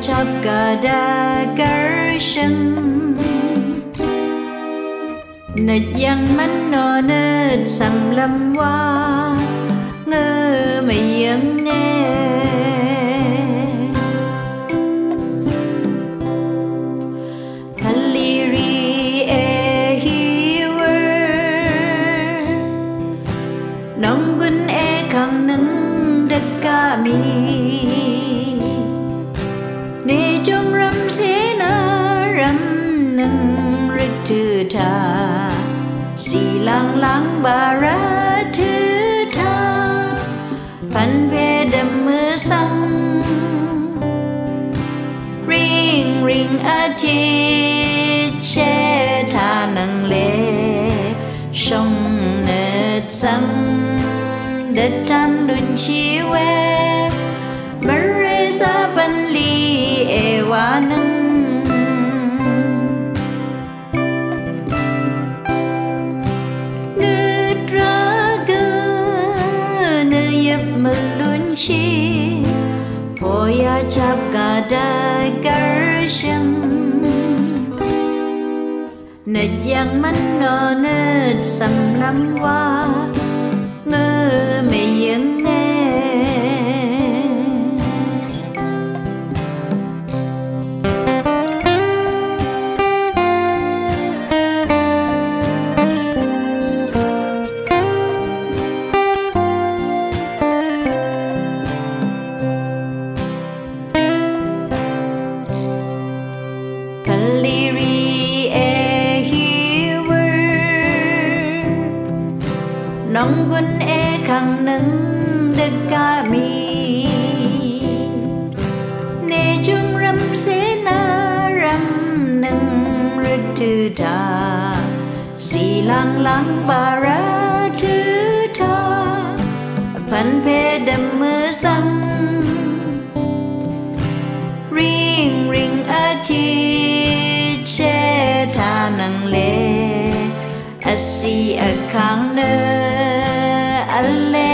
chắp cả đa cỡ sân nết yang mắn nô nết sầm lâm hoa ngơ mày yang nghe paliri e hiwer nong gun e khang nâng đất ca mi nê trong râm xế na râm nâng rít thư thà xì lang lang bà ra thư thà phan về đầm mưa sông ring ring a chi che thà nâng lệ sông nết sông đất tan đun chi we Marisa Panli Ewanang Nudraga Nayap Malunchi Poya Chap Gada Garsham Nết yang man no nết sam lam wa ngơ mê yang nghe nong gun e khang nâng đất ca mi nê chung râm xế na râm nâng rít thư thà xì lang lang bà ra thư thà phan phê đầm mưa sông ring ring a chi che thà nâng lệ a si a khang nơ alle